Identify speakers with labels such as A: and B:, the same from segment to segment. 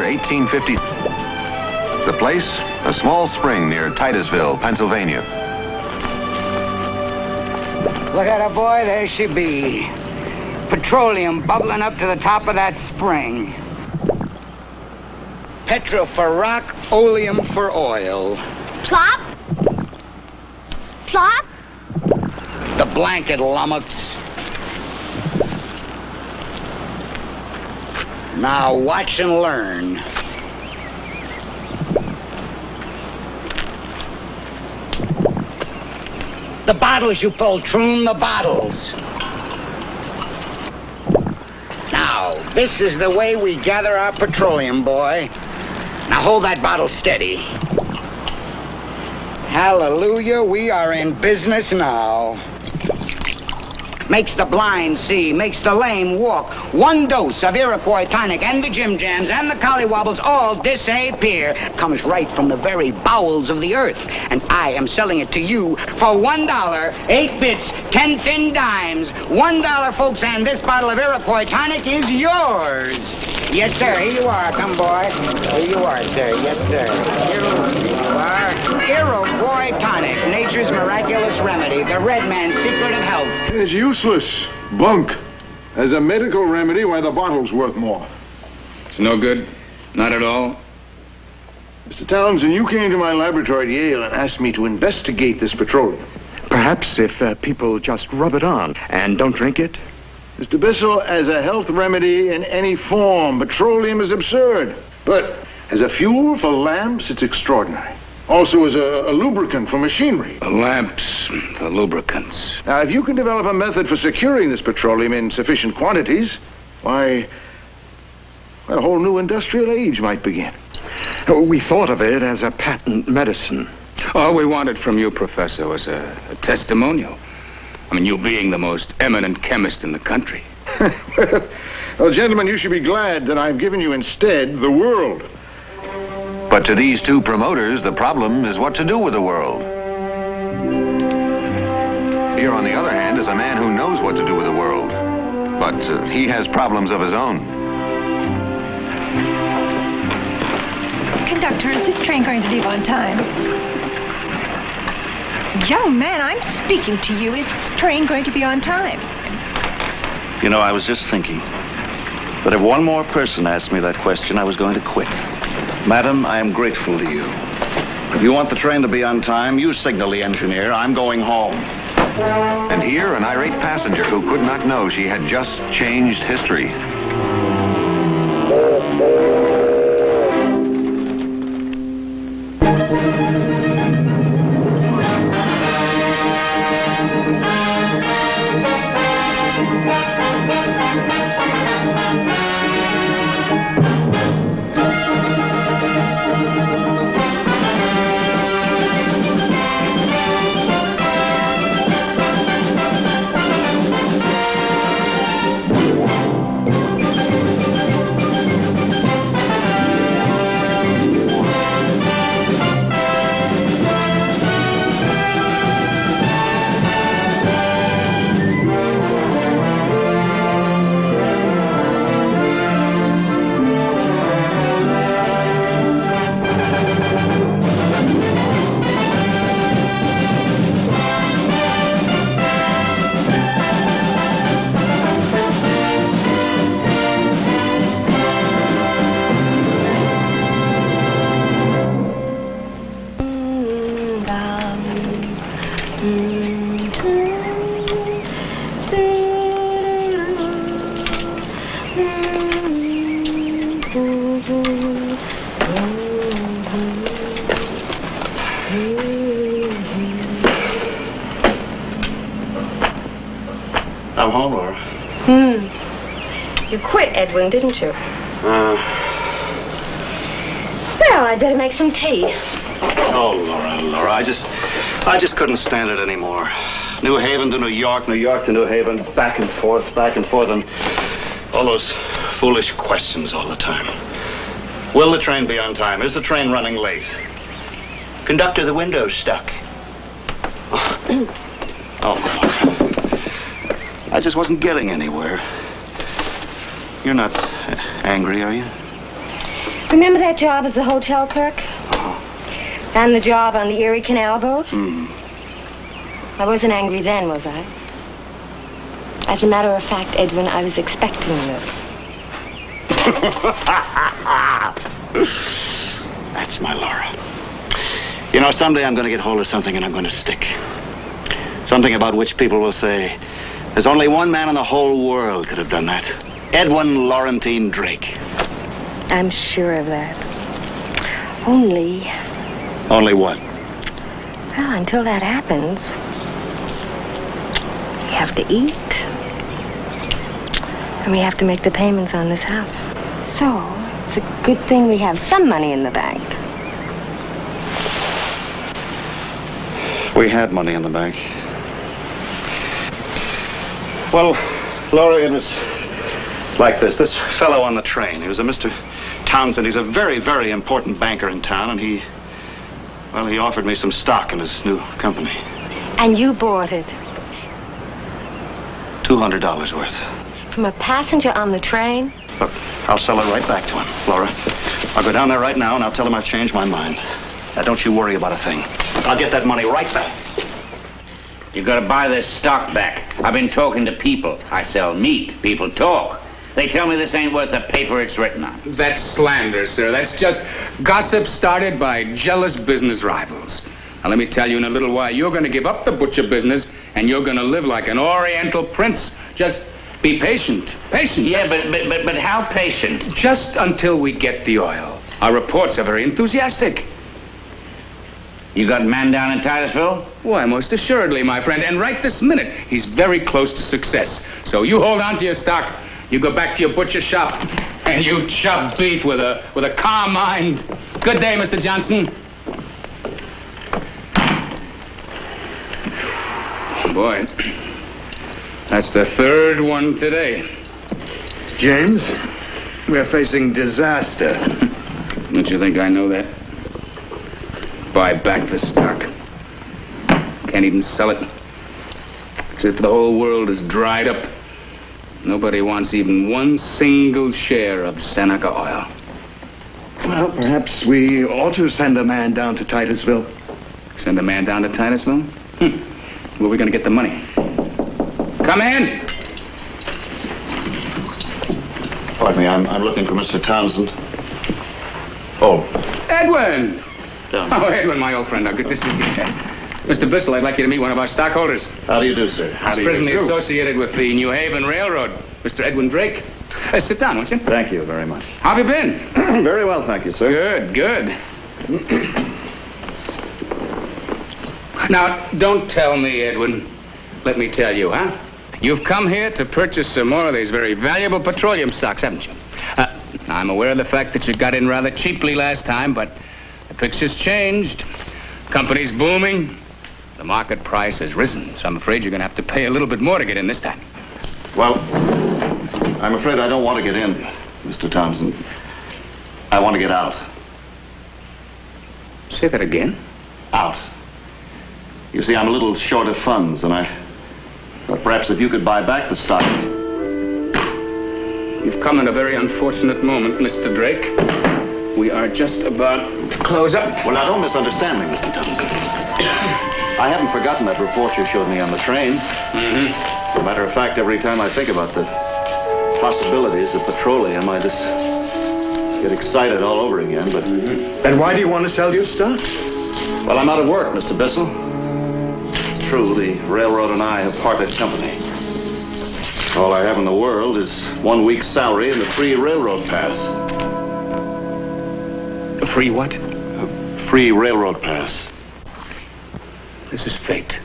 A: 1850. The place, a small spring near Titusville, Pennsylvania.
B: Look at her, boy. There she be. Petroleum bubbling up to the top of that spring. Petrol for rock, oleum for oil.
C: Plop? Plop?
B: The blanket lummox. Now watch and learn. The bottles, you poltroon, the bottles. Now, this is the way we gather our petroleum, boy. Now hold that bottle steady. Hallelujah, we are in business now. Makes the blind see, makes the lame walk. One dose of Iroquois tonic and the Jim Jams and the Collywobbles all disappear. Comes right from the very bowels of the earth. And I am selling it to you for $1, 8 bits, 10 thin dimes. $1, folks, and this bottle of Iroquois tonic is yours. Yes, sir, here you are. Come, boy. Here you are, sir. Yes, sir. Here you are. Iroquois tonic, nature's miraculous remedy. The red man's secret of health.
D: It's useless. Bunk. As a medical remedy, why, the bottle's worth more.
E: It's no good? Not at all?
D: Mr. Townsend, you came to my laboratory at Yale and asked me to investigate this petroleum.
F: Perhaps if people just rub it on and don't drink it?
D: Mr. Bissell, as a health remedy in any form, petroleum is absurd. But as a fuel for lamps, it's extraordinary. Also as a lubricant for machinery.
E: The lamps, the lubricants.
D: Now, if you can develop a method for securing this petroleum in sufficient quantities, why, a whole new industrial age might begin.
F: We thought of it as a patent medicine.
E: All we wanted from you, Professor, was a testimonial. I mean, you being the most eminent chemist in the country.
D: Well, gentlemen, you should be glad that I've given you instead the world.
A: But to these two promoters, the problem is what to do with the world. Here, on the other hand, is a man who knows what to do with the world. But he has problems of his own.
G: Conductor, is this train going to leave on time? Young man, I'm speaking to you. Is this train going to be on time?
H: You know, I was just thinking that if one more person asked me that question, I was going to quit. Madam, I am grateful to you. If you want the train to be on time, you signal the engineer. I'm going home.
A: And here, an irate passenger who could not know she had just changed history.
H: I'm home, Laura.
C: You quit, Edwin, didn't you? Well, I'd better make some tea.
H: Oh, Laura, I just couldn't stand it anymore. New Haven to New York to New Haven, back and forth, and all those foolish questions all the time. Will the train be on time? Is the train running late? Conductor, the window's stuck. Oh, Laura. I just wasn't getting anywhere. You're not angry, are you?
C: Remember that job as the hotel clerk? And the job on the Erie Canal boat? I wasn't angry then, was I? As a matter of fact, Edwin, I was expecting you.
H: That's my Laura. You know, someday I'm going to get hold of something and I'm going to stick. Something about which people will say, there's only one man in the whole world could have done that. Edwin Laurentine Drake.
C: I'm sure of that. Only...
H: Only what?
C: Well, until that happens, we have to eat. And we have to make the payments on this house. So, it's a good thing we have some money in the bank.
H: We had money in the bank. Well, Laura, it was like this. This fellow on the train, he was a Mr. Townsend. He's a very, very important banker in town, and he offered me some stock in his new company.
C: And you bought it?
H: $200 worth.
C: From a passenger on the train?
H: Look, I'll sell it right back to him, Laura. I'll go down there right now, and I'll tell him I've changed my mind. Now, don't you worry about a thing. I'll get that money right back.
I: You gotta buy this stock back. I've been talking to people. I sell meat. People talk. They tell me this ain't worth the paper it's written on.
E: That's slander, sir. That's just gossip started by jealous business rivals. Now, let me tell you, in a little while, you're going to give up the butcher business, and you're going to live like an Oriental prince. Just be patient. Patient.
I: Yeah, but how patient?
E: Just until we get the oil. Our reports are very enthusiastic.
I: You got a man down in Titusville?
E: Why, most assuredly, my friend. And right this minute, he's very close to success. So you hold on to your stock. You go back to your butcher shop, and you chop beef with a calm mind. Good day, Mr. Johnson. Boy, that's the third one today.
F: James, we're facing disaster.
E: Don't you think I know that? Buy back the stock. Can't even sell it. Except the whole world is dried up. Nobody wants even one single share of Seneca oil.
F: Well, perhaps we ought to send a man down to Titusville.
E: Send a man down to Titusville? Where are we going to get the money? Come in!
H: Pardon me, I'm looking for Mr. Townsend. Oh.
E: Edwin!
H: Down.
E: Oh, Edwin, my old friend. Now, good to see you. Mr. Bissell, I'd like you to meet one of our stockholders.
H: How do you do, sir?
E: He's presently associated with the New Haven Railroad. Mr. Edwin Drake. Sit down, won't you?
H: Thank you very much.
E: How have you been?
H: Very well, thank you, sir.
E: Good, good. Now, don't tell me, Edwin. Let me tell you, huh? You've come here to purchase some more of these very valuable petroleum stocks, haven't you? I'm aware of the fact that you got in rather cheaply last time, but the picture's changed. Company's booming. The market price has risen, so I'm afraid you're going to have to pay a little bit more to get in this time.
H: Well, I'm afraid I don't want to get in, Mr. Townsend. I want to get out.
E: Say that again?
H: Out. You see, I'm a little short of funds, and I thought perhaps if you could buy back the stock.
E: You've come at a very unfortunate moment, Mr. Drake. We are just about to close up.
H: Well, now, don't misunderstand me, Mr. Townsend. I haven't forgotten that report you showed me on the train. As a matter of fact, every time I think about the possibilities of petroleum, I just get excited all over again, but...
F: And why do you want to sell your stock?
H: Well, I'm out of work, Mr. Bissell. It's true, the railroad and I have parted company. All I have in the world is 1 week's salary and a free railroad pass.
E: A free what?
H: A free railroad pass.
E: This is fate.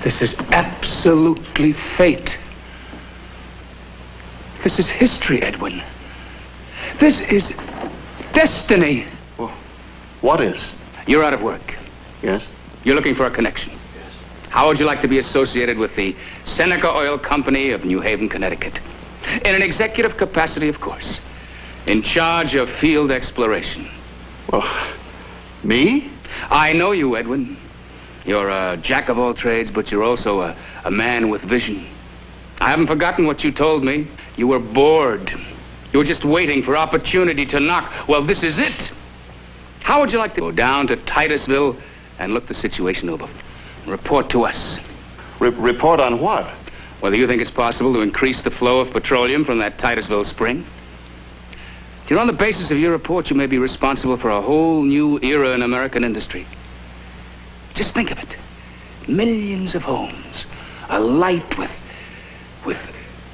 E: This is absolutely fate. This is history, Edwin. This is destiny.
H: Well, what is?
E: You're out of work.
H: Yes?
E: You're looking for a connection.
H: Yes.
E: How would you like to be associated with the Seneca Oil Company of New Haven, Connecticut? In an executive capacity, of course. In charge of field exploration.
H: Well, me?
E: I know you, Edwin. You're a jack of all trades, but you're also a man with vision. I haven't forgotten what you told me. You were bored. You were just waiting for opportunity to knock. Well, this is it. How would you like to go down to Titusville and look the situation over? Report to us.
H: Report on what?
E: Whether you think it's possible to increase the flow of petroleum from that Titusville spring. You know, on the basis of your report, you may be responsible for a whole new era in American industry. Just think of it. Millions of homes alight with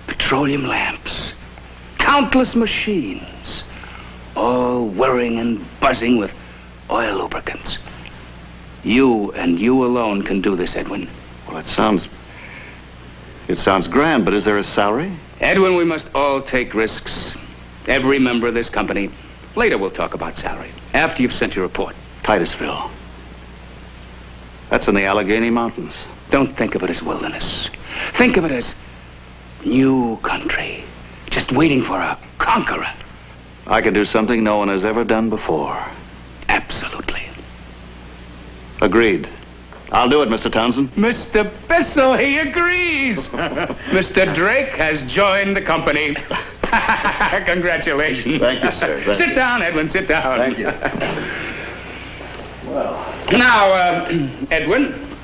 E: petroleum lamps. Countless machines, all whirring and buzzing with oil lubricants. You and you alone can do this, Edwin.
H: Well, it sounds grand, but is there a salary?
E: Edwin, we must all take risks. Every member of this company. Later we'll talk about salary, after you've sent your report.
H: Titusville. That's in the Allegheny Mountains.
E: Don't think of it as wilderness. Think of it as new country. Just waiting for a conqueror.
H: I can do something no one has ever done before.
E: Absolutely.
H: Agreed. I'll do it, Mr. Townsend.
E: Mr. Bissell, he agrees. Mr. Drake has joined the company. Congratulations.
H: Thank you, sir. Thank
E: sit
H: you.
E: down, Edwin, sit down.
H: Thank you.
E: Now, Edwin,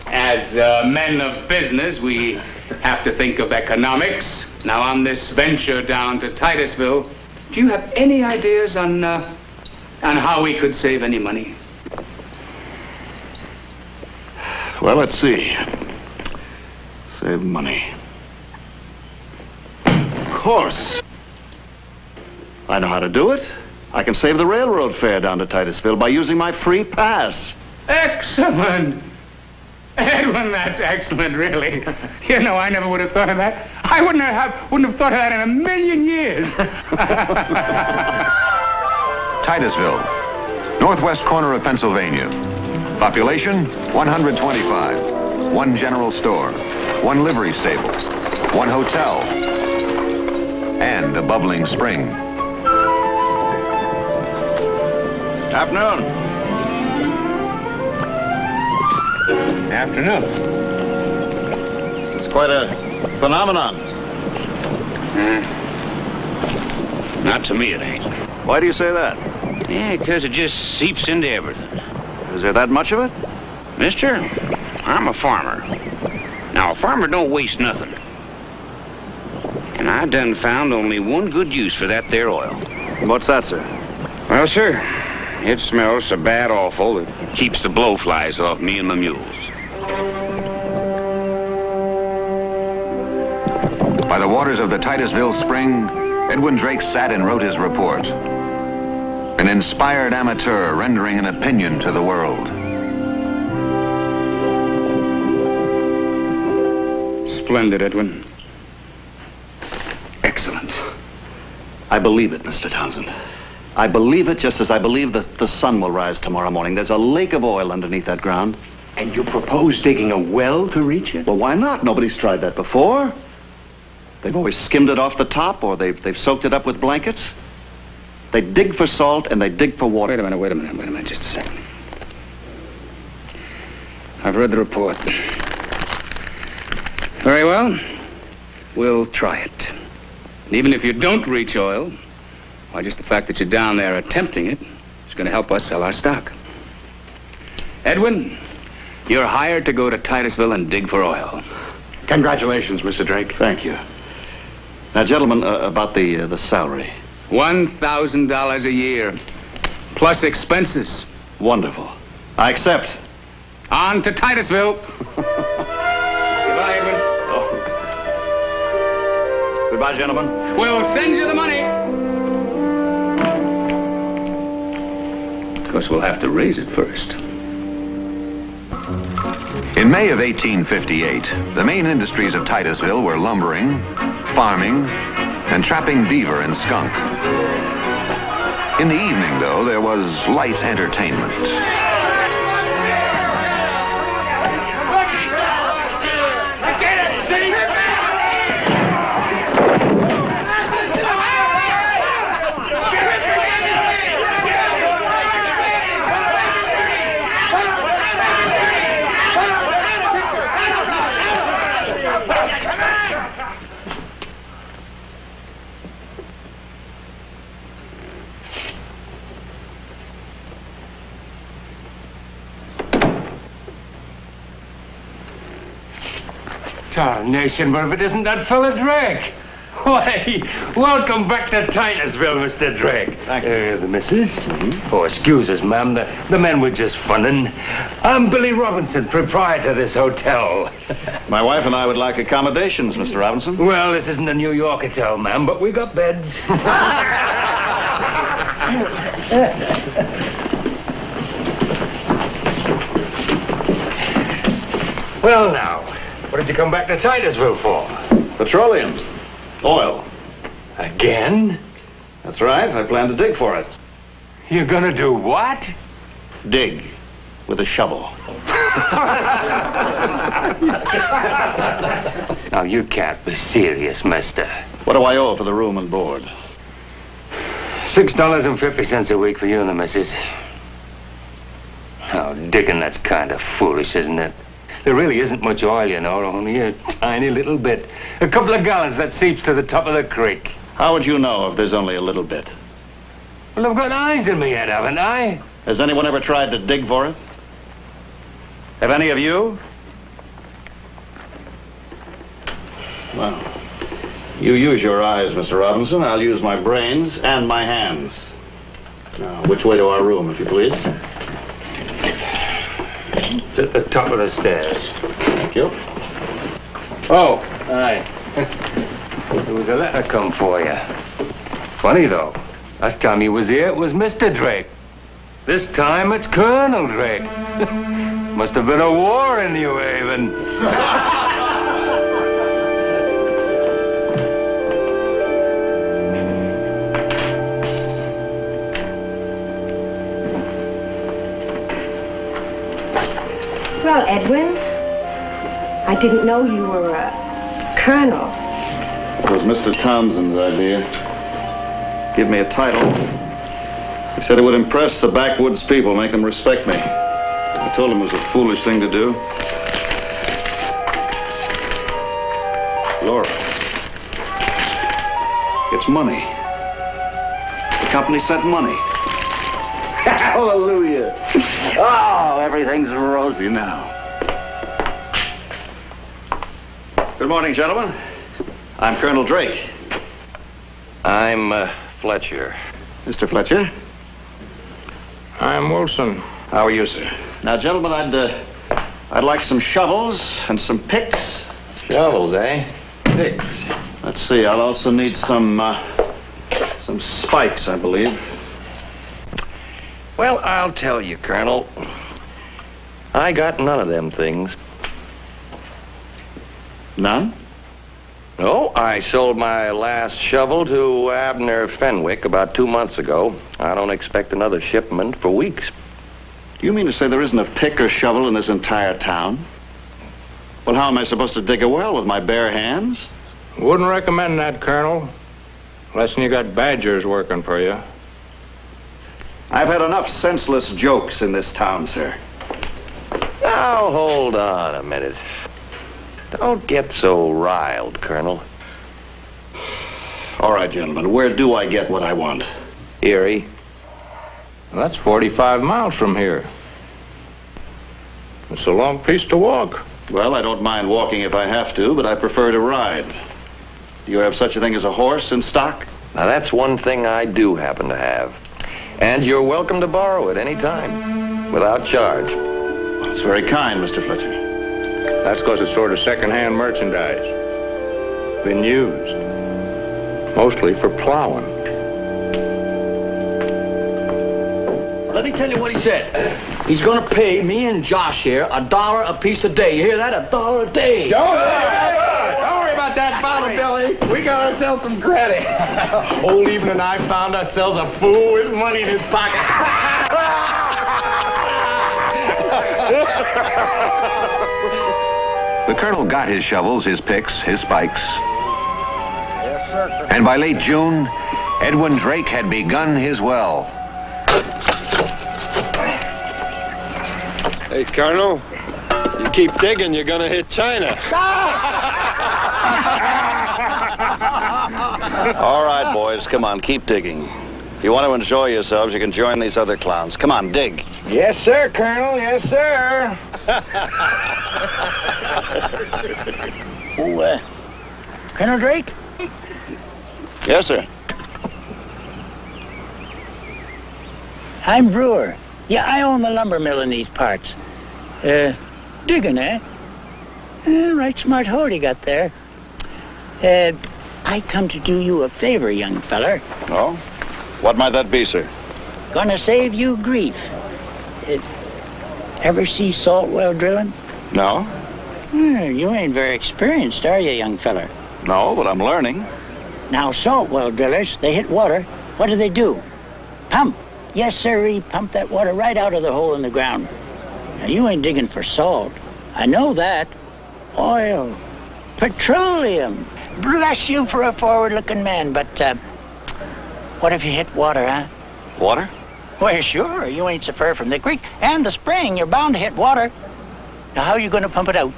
E: as men of business, we have to think of economics. Now, on this venture down to Titusville, do you have any ideas on how we could save any money?
H: Well, let's see. Save money. Of course. I know how to do it. I can save the railroad fare down to Titusville by using my free pass.
E: Excellent! Edwin, that's excellent, really. You know, I never would have thought of that. I wouldn't have thought of that in a million years.
A: Titusville, northwest corner of Pennsylvania. Population, 125. One general store, one livery stable, one hotel, and a bubbling spring.
H: Afternoon.
E: Afternoon.
H: It's quite a phenomenon.
I: Not to me, it ain't.
H: Why do you say that?
I: Yeah, 'cause it just seeps into everything.
H: Is there that much of it?
I: Mister, I'm a farmer. Now, a farmer don't waste nothing. And I done found only one good use for that there oil.
H: What's that, sir?
I: Well, sir, it smells so bad awful it keeps the blowflies off me and my mules.
A: By the waters of the Titusville spring, Edwin Drake sat and wrote his report. An inspired amateur rendering an opinion to the world.
E: Splendid, Edwin. Excellent.
H: I believe it, Mr. Townsend. I believe it just as I believe that the sun will rise tomorrow morning. There's a lake of oil underneath that ground.
F: And you propose digging a well to reach it?
H: Well, why not? Nobody's tried that before. They've always skimmed it off the top, or they've soaked it up with blankets. They dig for salt and they dig for water.
E: Wait a minute, just a second. I've read the report. Very well. We'll try it. And even if you don't reach oil, why, just the fact that you're down there attempting it is going to help us sell our stock. Edwin, you're hired to go to Titusville and dig for oil.
F: Congratulations, Mr. Drake.
H: Thank you. Now, gentlemen, about the salary.
E: $1,000 a year, plus expenses.
H: Wonderful. I accept.
E: On to Titusville. Goodbye, Edwin.
H: Goodbye, gentlemen.
E: We'll send you the money. Of course, we'll have to raise it first.
A: In May of 1858, the main industries of Titusville were lumbering, farming, and trapping beaver and skunk. In the evening, though, there was light entertainment.
J: Tarnation, but if it isn't that fella Drake. Why, welcome back to Titusville, Mr. Drake.
H: Thank you.
J: The missus? Oh, excuse us, ma'am. The men were just funning. I'm Billy Robinson, proprietor of this hotel.
H: My wife and I would like accommodations, Mr. Robinson.
J: Well, this isn't a New York hotel, ma'am, but we got beds. Well, now, what did you come back to Titusville for?
H: Petroleum. Oil.
J: Again?
H: That's right. I plan to dig for it.
J: You're gonna do what?
H: Dig. With a shovel.
J: Now, you can't be serious, mister.
H: What do I owe for the room and board?
J: $6.50 a week for you and the missus. Oh, digging, that's kind of foolish, isn't it? There really isn't much oil, you know, only a tiny little bit. A couple of gallons that seeps to the top of the creek.
H: How would you know if there's only a little bit?
J: Well, I've got eyes in my head, haven't I?
H: Has anyone ever tried to dig for it? Have any of you? Well, you use your eyes, Mr. Robinson. I'll use my brains and my hands. Now, which way to our room, if you please?
J: It's at the top of the stairs.
H: Thank you.
J: Oh, aye. There was a letter come for you. Funny, though. Last time he was here, it was Mr. Drake. This time, it's Colonel Drake. Must have been a war in New Haven.
C: Well, Edwin, I didn't know you were a colonel.
H: It was Mr. Townsend's idea. Give me a title. He said it would impress the backwoods people, make them respect me. I told him it was a foolish thing to do. Laura. It's money. The company sent money. Hallelujah. Oh, everything's rosy now. Good morning, gentlemen. I'm Colonel Drake.
K: I'm Fletcher.
H: Mr. Fletcher.
I: I'm Wilson.
H: How are you, sir? Now, gentlemen, I'd like some shovels and some picks.
K: Shovels, eh? Picks.
H: Let's see, I'll also need some spikes, I believe.
K: Well, I'll tell you, Colonel. I got none of them things.
H: None?
K: No, I sold my last shovel to Abner Fenwick about 2 months ago. I don't expect another shipment for weeks.
H: Do you mean to say there isn't a pick or shovel in this entire town? Well, how am I supposed to dig a well with my bare hands?
I: Wouldn't recommend that, Colonel. Unless you got badgers working for you.
H: I've had enough senseless jokes in this town, sir.
K: Now, hold on a minute. Don't get so riled, Colonel.
H: All right, gentlemen, where do I get what I want?
K: Erie.
I: Well, that's 45 miles from here. It's a long piece to walk.
H: Well, I don't mind walking if I have to, but I prefer to ride. Do you have such a thing as a horse in stock?
K: Now, that's one thing I do happen to have. And you're welcome to borrow it any time, without charge.
H: Well, it's very kind, Mr. Fletcher.
I: That's because it's sort of second-hand merchandise. Been used. Mostly for plowing.
L: Let me tell you what he said. He's gonna pay me and Josh here $1 a piece a day. You hear that? $1 a day.
E: Don't worry about that bottle, Billy. We got ourselves some credit. Old Even and I found ourselves a fool with money in his pocket.
A: The colonel got his shovels, his picks, his spikes.
E: Yes, sir.
A: And by late June, Edwin Drake had begun his well.
M: Hey, Colonel, you keep digging, you're gonna hit China.
H: All right, boys, come on, keep digging. If you want to enjoy yourselves, you can join these other clowns. Come on, dig.
E: Yes, sir, Colonel. Yes, sir.
N: Oh, Colonel Drake?
H: Yes, sir.
N: I'm Brewer. Yeah, I own the lumber mill in these parts. Digging, eh? Right smart hole you got there. I come to do you a favor, young feller.
H: Oh? What might that be, sir?
N: Gonna save you grief. Ever see salt well drilling?
H: No?
N: You ain't very experienced, are you, young feller?
H: No, but I'm learning.
N: Now, salt well drillers, they hit water. What do? Pump. Yes, sirree, pump that water right out of the hole in the ground. Now, you ain't digging for salt. I know that. Oil. Petroleum. Bless you for a forward-looking man, but, what if you hit water, huh?
H: Water?
N: Well, sure, you ain't so far from the creek and the spring. You're bound to hit water. Now, how you gonna pump it out?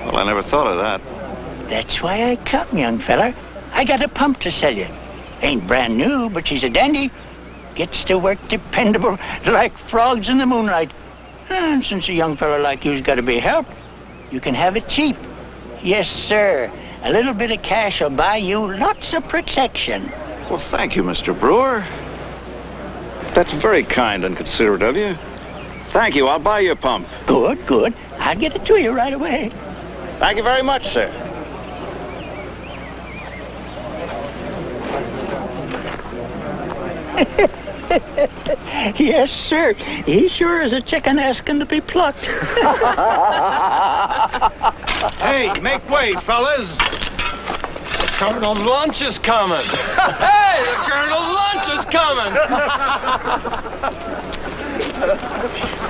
H: Well, I never thought of that.
N: That's why I come, young fella. I got a pump to sell you. Ain't brand new, but she's a dandy. Gets to work dependable like frogs in the moonlight. And since a young fella like you's got to be helped, you can have it cheap. Yes, sir. A little bit of cash will buy you lots of protection.
H: Well, thank you, Mr. Brewer. That's very kind and considerate of you. Thank you. I'll buy you a pump.
N: Good. I'll get it to you right away.
H: Thank you very much, sir.
N: Yes, sir. He sure is a chicken asking to be plucked.
M: Hey, make way, fellas. The Colonel's lunch is coming. Hey, the Colonel's lunch is coming.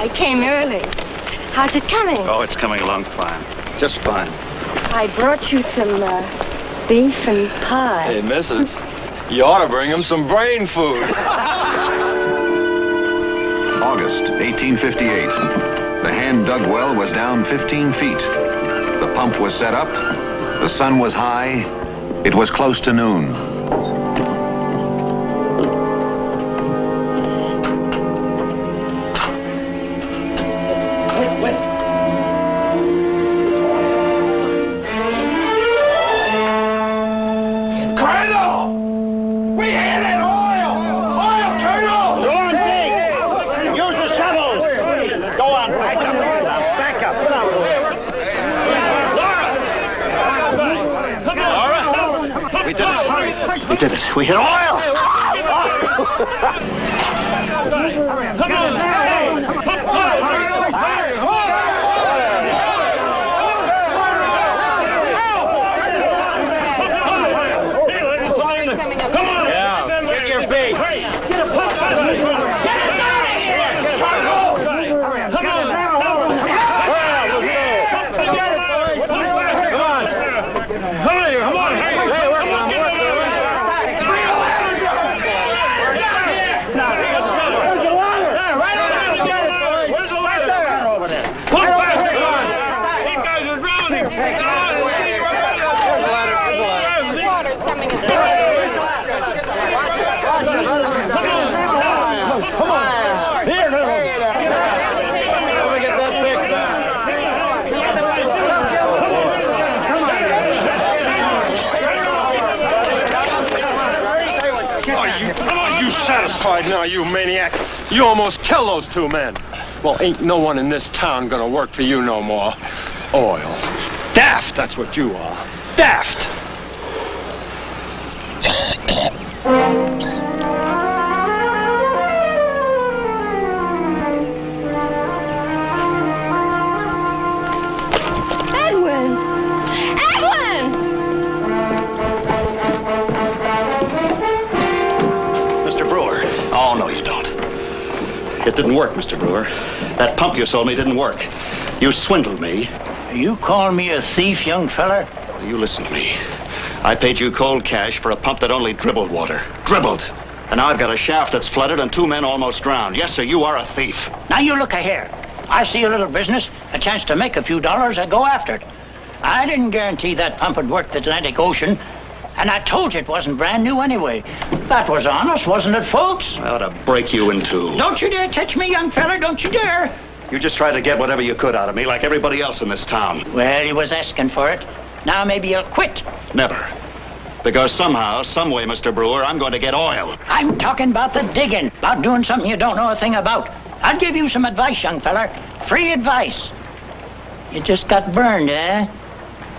C: I came early. How's it coming?
H: Oh, it's coming along fine. Just fine.
C: I brought you some beef and pie.
M: Hey, missus, you ought to bring him some brain food.
A: August 1858. The hand-dug well was down 15 feet. The pump was set up. The sun was high. It was close to noon.
H: We did it. We hit oil!
M: Come on! Yeah, get your bait. Get a pump. Get out of here. Come on. Satisfied now, you maniac. You almost killed those two men. Well, ain't no one in this town gonna work for you no more. Oil. Daft, that's what you are. Daft.
C: Edwin! Edwin!
H: Mr. Brewer. Oh, no, you don't. It didn't work, Mr. Brewer. That pump you sold me didn't work. You swindled me.
N: You call me a thief, young feller?
H: You listen to me. I paid you cold cash for a pump that only dribbled water. Dribbled! And now I've got a shaft that's flooded and two men almost drowned. Yes, sir, you are a thief.
N: Now you look here. I see a little business, a chance to make a few dollars, I go after it. I didn't guarantee that pump would work the Atlantic Ocean, and I told you it wasn't brand new anyway. That was honest, wasn't it, folks?
H: I ought to break you in two.
N: Don't you dare touch me, young feller, don't you dare.
H: You just tried to get whatever you could out of me, like everybody else in this town.
N: Well, he was asking for it. Now maybe you'll quit.
H: Never. Because somehow, some way, Mr. Brewer, I'm going to get oil.
N: I'm talking about the digging, about doing something you don't know a thing about. I'll give you some advice, young feller. Free advice. You just got burned, eh?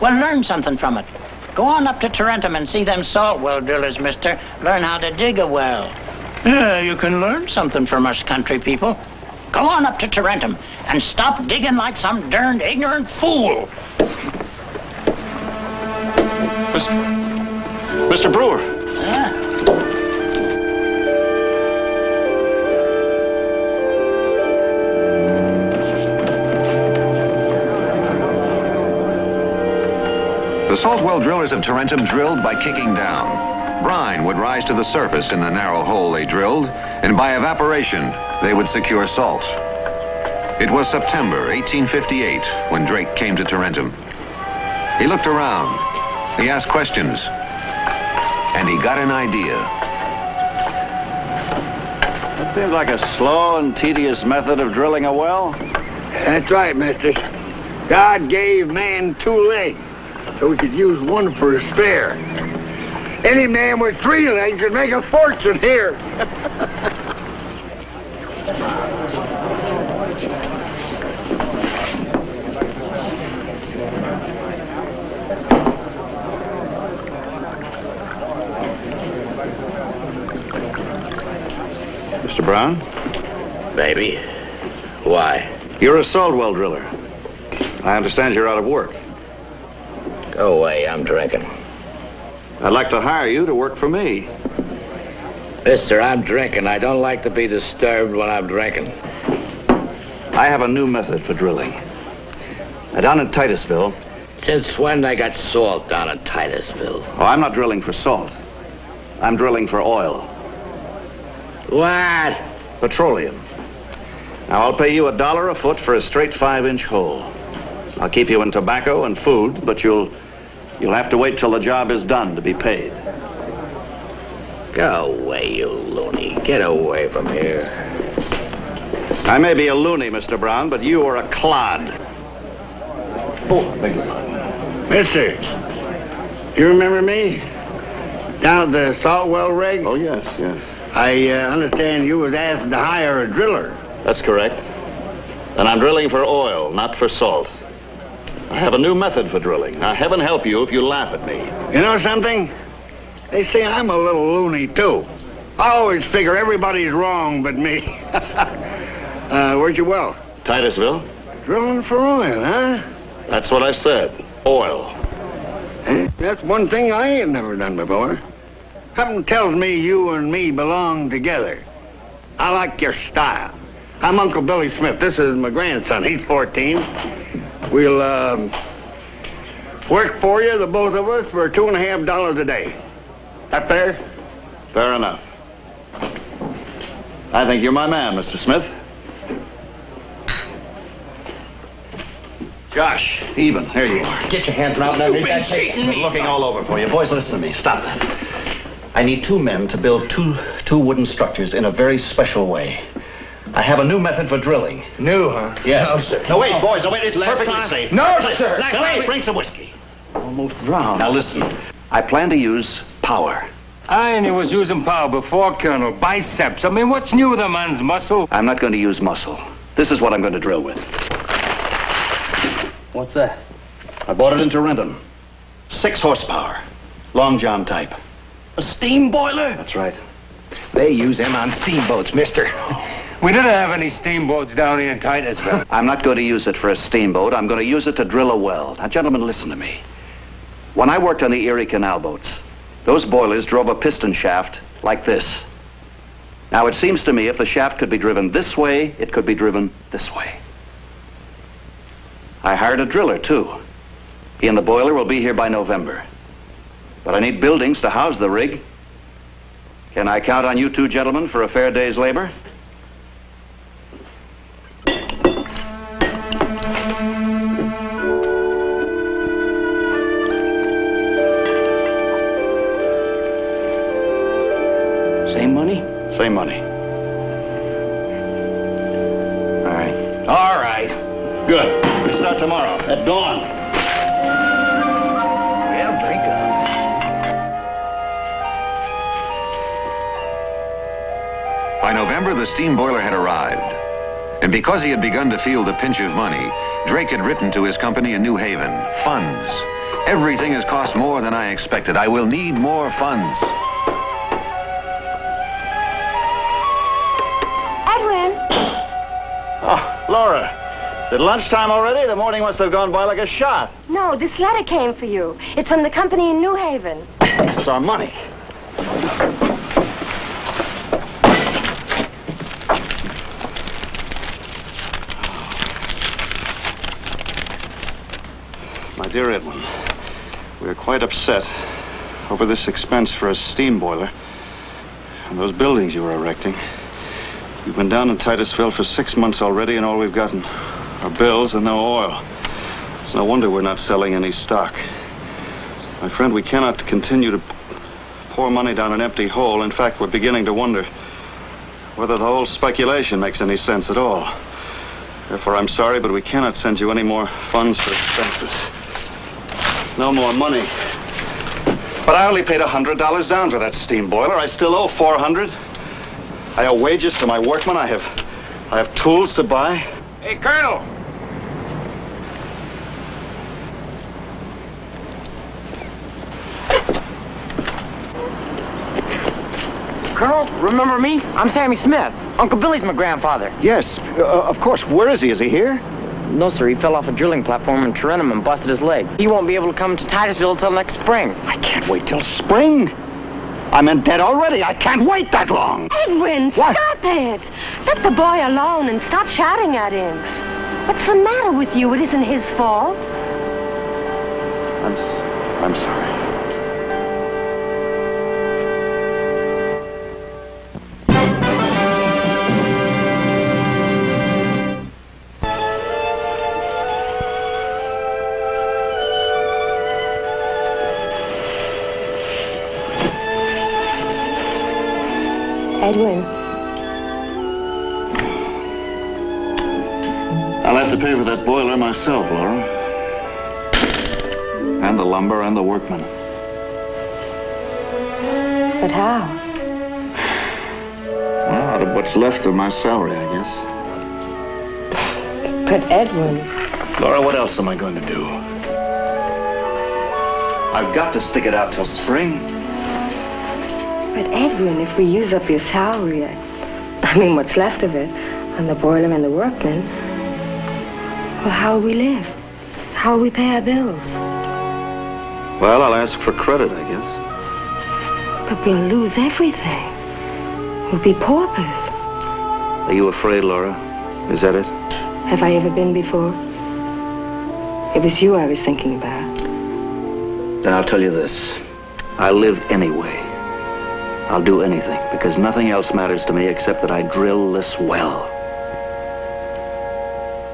N: Well, learn something from it. Go on up to Tarentum and see them salt well drillers, mister. Learn how to dig a well. Yeah, you can learn something from us country people. Go on up to Tarentum and stop digging like some darned ignorant fool.
H: Mr. Brewer.
N: Huh?
A: The salt well drillers of Tarentum drilled by kicking down. Brine would rise to the surface in the narrow hole they drilled, and by evaporation, they would secure salt. It was September 1858 when Drake came to Tarentum. He looked around, he asked questions, and he got an idea.
H: That seems like a slow and tedious method of drilling a well.
D: That's right, mister. God gave man 2 legs, so we could use one for a spare. Any man with 3 legs could make a fortune here.
H: Mr. Brown?
K: Baby, why?
H: You're a salt well driller. I understand you're out of work.
K: Go away, I'm drinking.
H: I'd like to hire you to work for me.
K: Mister, I'm drinking. I don't like to be disturbed when I'm drinking.
H: I have a new method for drilling. Down in Titusville.
K: Since when they got salt down in Titusville?
H: Oh, I'm not drilling for salt. I'm drilling for oil.
K: What?
H: Petroleum. Now, I'll pay you $1 a foot for a straight 5-inch hole. I'll keep you in tobacco and food, but you'll have to wait till the job is done to be paid.
K: Go away, you loony. Get away from here.
H: I may be a loony, Mr. Brown, but you are a clod.
D: Oh, beg your pardon. Mister, you remember me? Down at the salt well rig?
H: Oh, yes, yes.
D: I understand you was asked to hire a driller.
H: That's correct. And I'm drilling for oil, not for salt. I have a new method for drilling. Now, heaven help you if you laugh at me.
D: You know something? They say I'm a little loony, too. I always figure everybody's wrong but me. Where'd you well?
H: Titusville.
D: Drilling for oil, huh?
H: That's what I said. Oil.
D: That's one thing I ain't never done before. Something tells me you and me belong together. I like your style. I'm Uncle Billy Smith. This is my grandson. He's 14. We'll, work for you, the both of us, for $2.50 a day. That fair?
H: Fair enough. I think you're my man, Mr. Smith. Josh, even, here you are.
L: Get your hands out underneath that tape.
H: I'm looking all over for you. Boys, listen to me. Stop that. I need 2 men to build two wooden structures in a very special way. I have a new method for drilling.
L: New, huh?
H: Yes.
L: No, sir.
H: No, wait, boys. No, wait. It's
L: Last
H: perfectly
L: time.
H: safe.
L: No,
H: Please.
L: sir.
H: Now,
L: Wait.
H: bring some whiskey.
L: Almost drowned.
H: Now, listen. I plan to use power.
J: I only was using power before, Colonel. Biceps. I mean, what's new with a man's muscle?
H: I'm not going to use muscle. This is what I'm going to drill with.
L: What's that?
H: I bought it in Tarentum. 6 horsepower. Long john type.
L: A steam boiler?
H: That's right.
L: They use them on steamboats, mister.
J: We didn't have any steamboats down here in Titusville.
H: I'm not going to use it for a steamboat. I'm going to use it to drill a well. Now, gentlemen, listen to me. When I worked on the Erie Canal boats, those boilers drove a piston shaft like this. Now, it seems to me if the shaft could be driven this way, it could be driven this way. I hired a driller, too. He and the boiler will be here by November. But I need buildings to house the rig. Can I count on you 2 gentlemen for a fair day's labor?
L: Same money?
H: Same money. All right.
L: All right.
H: Good. We start tomorrow at dawn.
D: Well, drink up.
A: By November, the steam boiler had arrived. And because he had begun to feel the pinch of money, Drake had written to his company in New Haven, funds. Everything has cost more than I expected. I will need more funds.
C: Edwin!
H: Oh, Laura. Is it lunchtime already? The morning must have gone by like a shot.
C: No, this letter came for you. It's from the company in New Haven.
H: It's our money. My dear Edwin, we are quite upset over this expense for a steam boiler and those buildings you are erecting. We've been down in Titusville for 6 months already, and all we've gotten are bills and no oil. It's no wonder we're not selling any stock. My friend, we cannot continue to pour money down an empty hole. In fact, we're beginning to wonder whether the whole speculation makes any sense at all. Therefore, I'm sorry, but we cannot send you any more funds for expenses. No more money. But I only paid $100 down for that steam boiler. I still owe $400. I owe wages to my workmen. I have tools to buy.
L: Hey, Colonel!
O: Colonel, remember me? I'm Sammy Smith. Uncle Billy's my grandfather.
H: Yes, of course. Where is he? Is he here?
O: No, sir. He fell off a drilling platform in Tarentum and busted his leg. He won't be able to come to Titusville till next spring.
H: I can't wait till spring. I'm in debt already. I can't wait that long.
C: Edwin,
H: What?
C: stop it. Let the boy alone and stop shouting at him. What's the matter with you? It isn't his fault.
H: I'm sorry.
C: Edwin.
H: I'll have to pay for that boiler myself, Laura. And the lumber and the workmen.
C: But how?
H: Well, out of what's left of my salary, I guess.
C: But Edwin...
H: Laura, what else am I going to do? I've got to stick it out till spring.
C: But Edwin, if we use up your salary, I mean what's left of it, and the boiler and the workmen, well, how'll we live? How'll we pay our bills?
H: Well, I'll ask for credit, I guess.
C: But we'll lose everything. We'll be paupers.
H: Are you afraid, Laura? Is that it?
C: Have I ever been before? It was you I was thinking about.
H: Then I'll tell you this. I'll live anyway. I'll do anything, because nothing else matters to me except that I drill this well.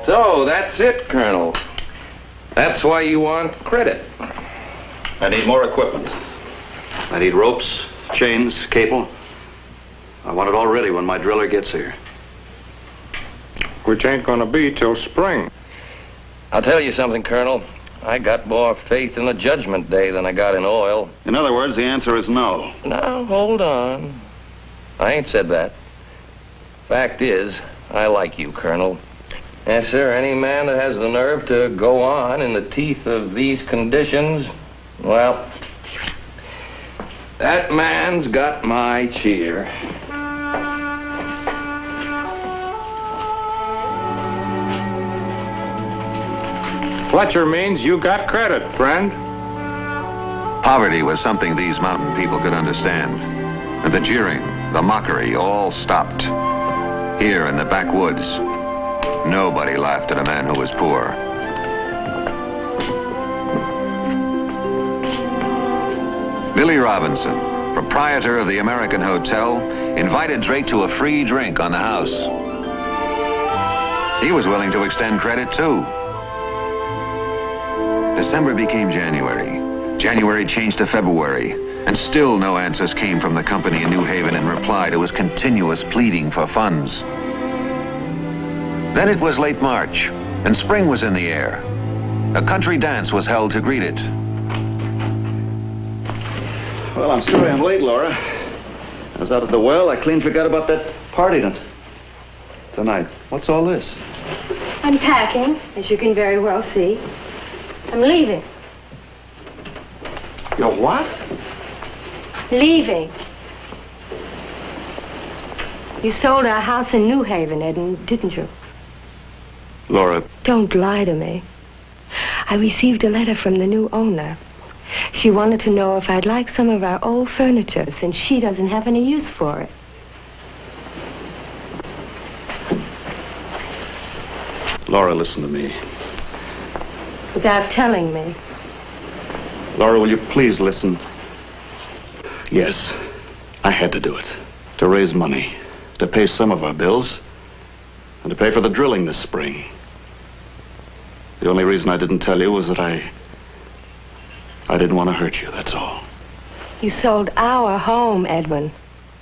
K: So, that's it, Colonel. That's why you want credit.
H: I need more equipment. I need ropes, chains, cable. I want it all ready when my driller gets here.
M: Which ain't gonna be till spring.
K: I'll tell you something, Colonel. I got more faith in the Judgment Day than I got in oil.
H: In other words, the answer is no.
K: Now, hold on. I ain't said that. Fact is, I like you, Colonel. Yes, sir, any man that has the nerve to go on in the teeth of these conditions, well, that man's got my cheer.
M: Fletcher means you got credit, friend.
A: Poverty was something these mountain people could understand. And the jeering, the mockery, all stopped. Here in the backwoods, nobody laughed at a man who was poor. Billy Robinson, proprietor of the American Hotel, invited Drake to a free drink on the house. He was willing to extend credit, too. December became January. January changed to February, and still no answers came from the company in New Haven in reply to his continuous pleading for funds. Then it was late March, and spring was in the air. A country dance was held to greet it.
H: Well, I'm sorry I'm late, Laura. I was out at the well. I clean forgot about that party tonight. What's all this?
C: I'm packing, as you can very well see. I'm leaving.
H: You're what?
C: Leaving. You sold our house in New Haven, Edwin, didn't you?
H: Laura.
C: Don't lie to me. I received a letter from the new owner. She wanted to know if I'd like some of our old furniture, since she doesn't have any use for it.
H: Laura, listen to me.
C: Without telling me.
H: Laura, will you please listen? Yes, I had to do it. To raise money. To pay some of our bills. And to pay for the drilling this spring. The only reason I didn't tell you was that I didn't want to hurt you, that's all.
C: You sold our home, Edwin,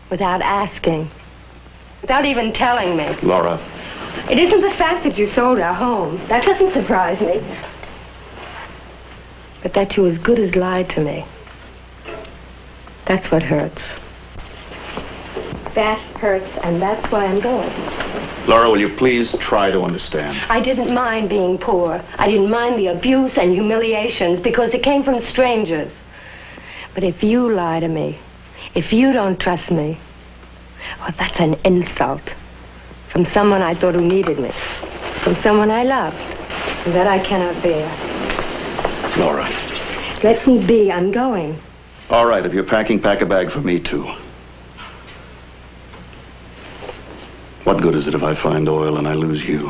C: without asking. Without even telling me.
H: Laura.
C: It isn't the fact that you sold our home. That doesn't surprise me. But that you as good as lied to me. That's what hurts. That hurts, and that's why I'm going.
H: Laura, will you please try to understand?
C: I didn't mind being poor. I didn't mind the abuse and humiliations because it came from strangers. But if you lie to me, if you don't trust me, well, that's an insult. From someone I thought who needed me. From someone I loved. And that I cannot bear.
H: Laura.
C: Let me be. I'm going.
H: All right, if you're packing, pack a bag for me, too. What good is it if I find oil and I lose you?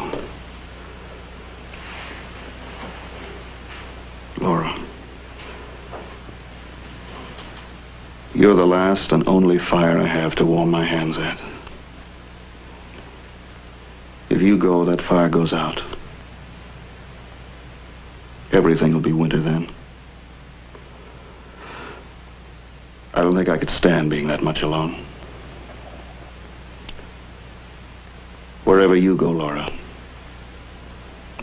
H: Laura. You're the last and only fire I have to warm my hands at. If you go, that fire goes out. Everything will be winter then. I don't think I could stand being that much alone. Wherever you go, Laura,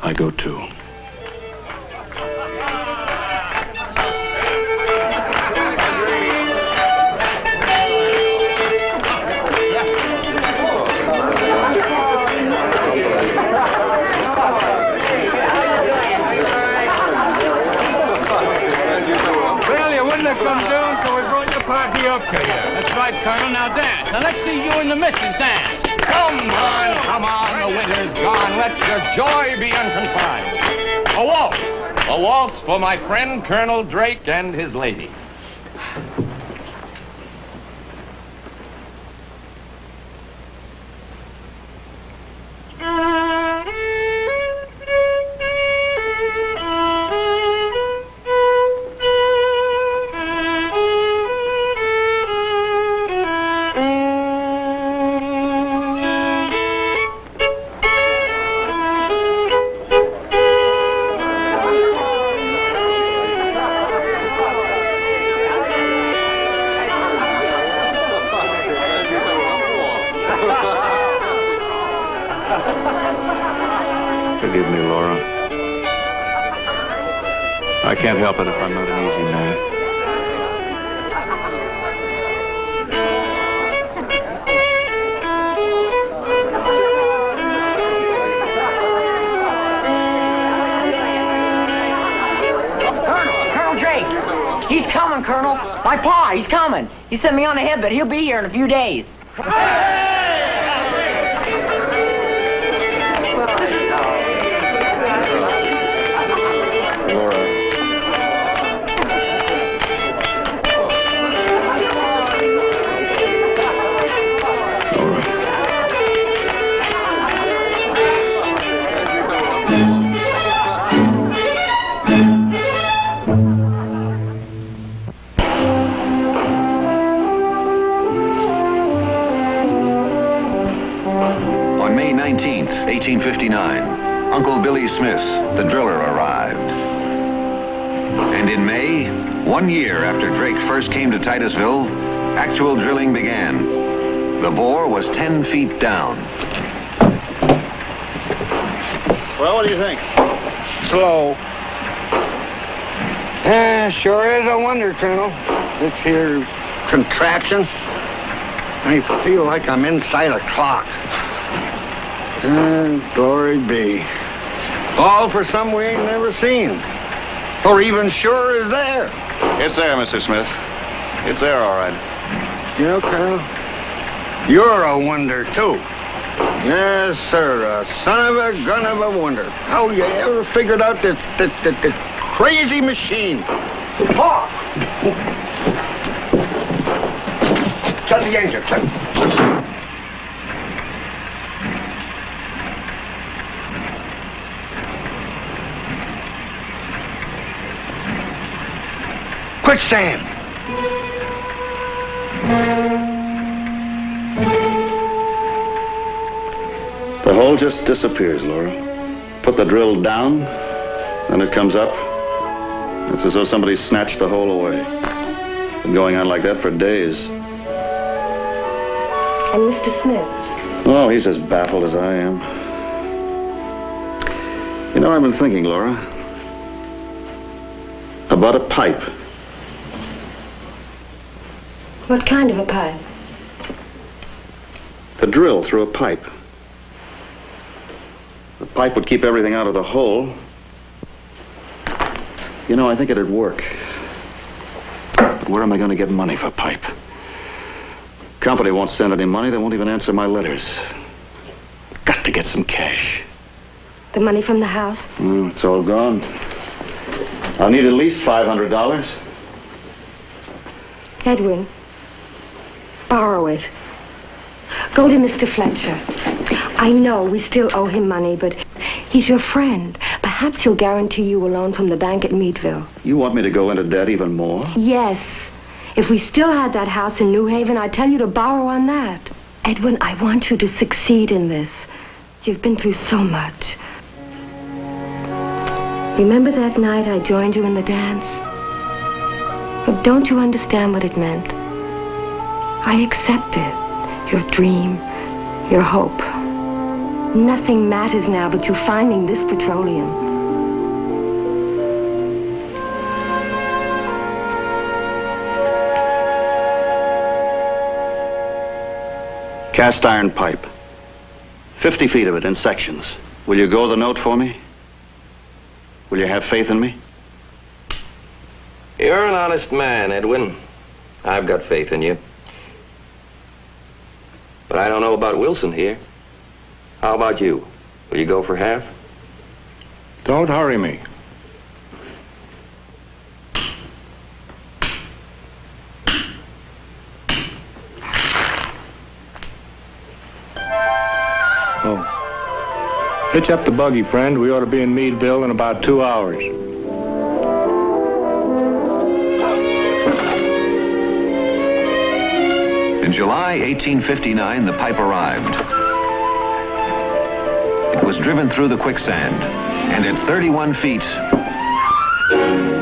H: I go too.
L: Well, you wouldn't have come down, so we brought your party up to you. That's right, Colonel. Now dance. Now let's see you and the missus dance. Come on, the winter's gone. Let your joy be unconfined. A waltz for my friend Colonel Drake and his lady.
H: Forgive me, Laura. I can't help it if I'm not an easy man.
O: Colonel Drake! He's coming, Colonel. My pa, he's coming. He sent me on ahead, but he'll be here in a few days.
A: On May 19th, 1859, Uncle Billy Smith, the driller, arrived. And in May, 1 year after Drake first came to Titusville, actual drilling began. The bore was 10 feet down.
D: Well, what do you think? Slow. Yeah, sure is a wonder, Colonel. This here contraption. I feel like I'm inside a clock. Glory be. All for some we ain't never seen. Or even sure is there.
H: It's there, Mr. Smith. It's there, all right.
D: You know, Colonel, you're a wonder, too. Yes, sir, a son of a gun of a wonder. How you ever figured out this crazy machine? Oh! Shut the engine, shut. Quicksand!
H: The hole just disappears, Laura. Put the drill down, then it comes up. It's as though somebody snatched the hole away. Been going on like that for days.
C: And Mr. Smith?
H: Oh, he's as baffled as I am. You know, I've been thinking, Laura, about a pipe.
C: What kind of a pipe?
H: The drill through a pipe. The pipe would keep everything out of the hole. You know, I think it'd work. But where am I going to get money for pipe? Company won't send any money. They won't even answer my letters. Got to get some cash.
C: The money from the house?
H: It's all gone. I'll need at least $500.
C: Edwin, borrow it. Go to Mr. Fletcher. I know we still owe him money, but he's your friend. Perhaps he'll guarantee you a loan from the bank at Meadville.
H: You want me to go into debt even more?
C: Yes. If we still had that house in New Haven, I'd tell you to borrow on that. Edwin, I want you to succeed in this. You've been through so much. Remember that night I joined you in the dance? Well, don't you understand what it meant? I accepted your dream, your hope. Nothing matters now but you finding this petroleum.
H: Cast iron pipe. 50 feet of it in sections. Will you go the note for me? Will you have faith in me?
K: You're an honest man, Edwin. I've got faith in you. But I don't know about Wilson here. How about you? Will you go for half?
F: Don't hurry me. Oh. Hitch up the buggy, friend. We ought to be in Meadville in about 2 hours.
A: In July 1859, the pipe arrived. It was driven through the quicksand, and at 31 feet...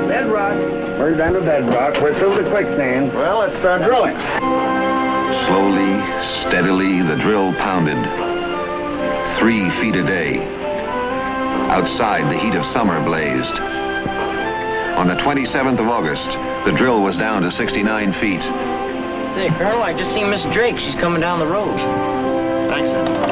D: Bedrock. We're down to bedrock. We're through the quicksand. Well, let's start drilling.
A: Slowly, steadily, the drill pounded. 3 feet a day. Outside, the heat of summer blazed. On the 27th of August, the drill was down to 69 feet.
O: Hey, Colonel, I just seen Miss Drake. She's coming down the road.
H: Thanks, sir.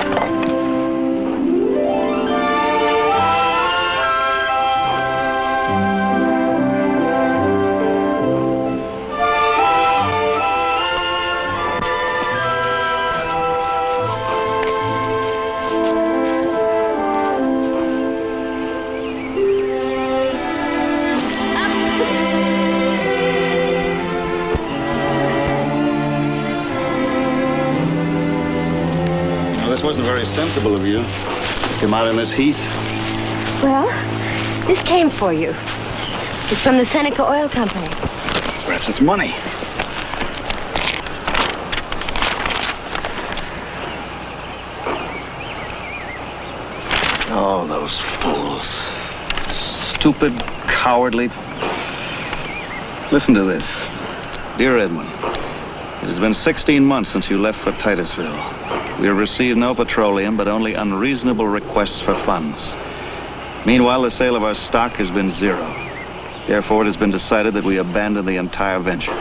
H: This wasn't very sensible of you. Come out in this heat.
C: Well, this came for you. It's from the Seneca Oil Company.
D: Perhaps it's money.
H: Oh, those fools. Stupid, cowardly. Listen to this. Dear Edwin, it has been 16 months since you left for Titusville. We have received no petroleum, but only unreasonable requests for funds. Meanwhile, the sale of our stock has been zero. Therefore, it has been decided that we abandon the entire venture.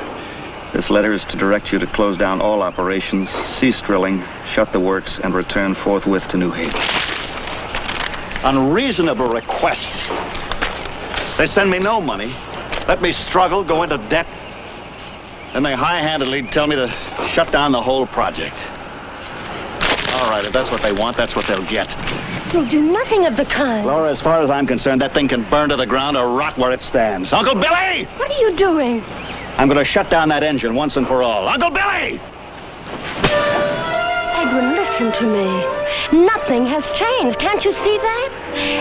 H: This letter is to direct you to close down all operations, cease drilling, shut the works, and return forthwith to New Haven. Unreasonable requests. They send me no money, let me struggle, go into debt, then they high-handedly tell me to shut down the whole project. All right, if that's what they want, that's what they'll get.
C: You'll do nothing of the kind.
H: Laura, as far as I'm concerned, that thing can burn to the ground or rot where it stands. Uncle Billy!
C: What are you doing?
H: I'm going to shut down that engine once and for all. Uncle Billy!
C: Edwin, listen to me. Nothing has changed. Can't you see that?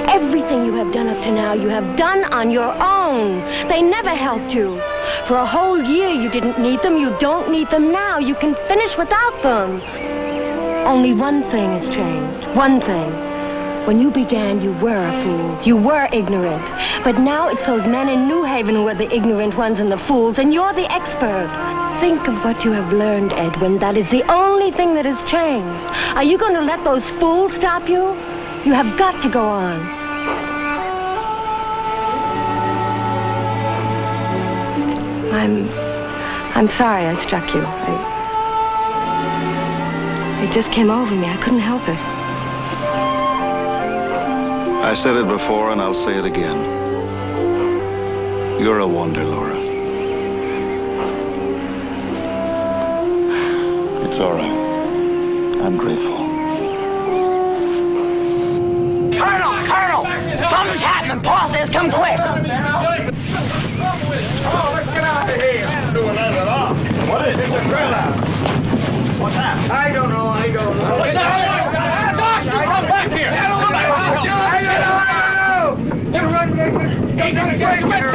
C: Everything you have done up to now, you have done on your own. They never helped you. For a whole year, you didn't need them. You don't need them now. You can finish without them. Only one thing has changed. One thing. When you began, you were a fool. You were ignorant. But now it's those men in New Haven who are the ignorant ones and the fools, and you're the expert. Think of what you have learned, Edwin. That is the only thing that has changed. Are you going to let those fools stop you? You have got to go on. I'm sorry I struck you. It just came over me. I couldn't help it.
H: I said it before, and I'll say it again. You're a wonder, Laura. It's all right. I'm grateful.
N: Colonel! Something's happening. Paul says come quick.
L: Oh, let's get out of here. I'm doing that at all. What is it? The drill out. What's that? I don't know. What's that? Doc, you come back here. I don't know. You run. Get down here. Never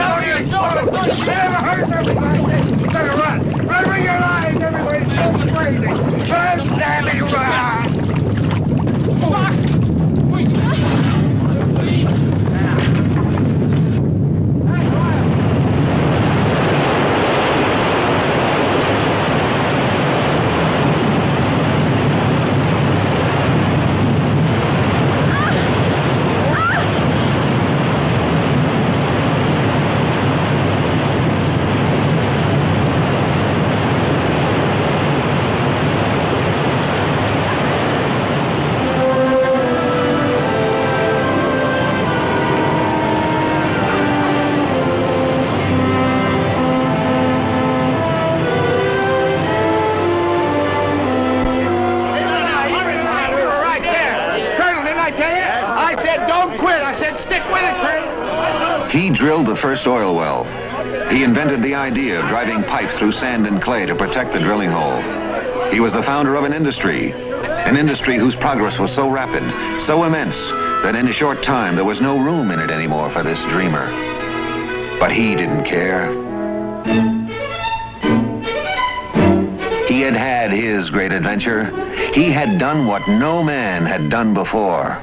L: heard something. You better run. Run with your lives. Everybody's so crazy. Run, damn it, run.
A: He drilled the first oil well. He invented the idea of driving pipes through sand and clay to protect the drilling hole. He was the founder of an industry whose progress was so rapid, so immense, that in a short time there was no room in it anymore for this dreamer. But he didn't care. He had had his great adventure. He had done what no man had done before.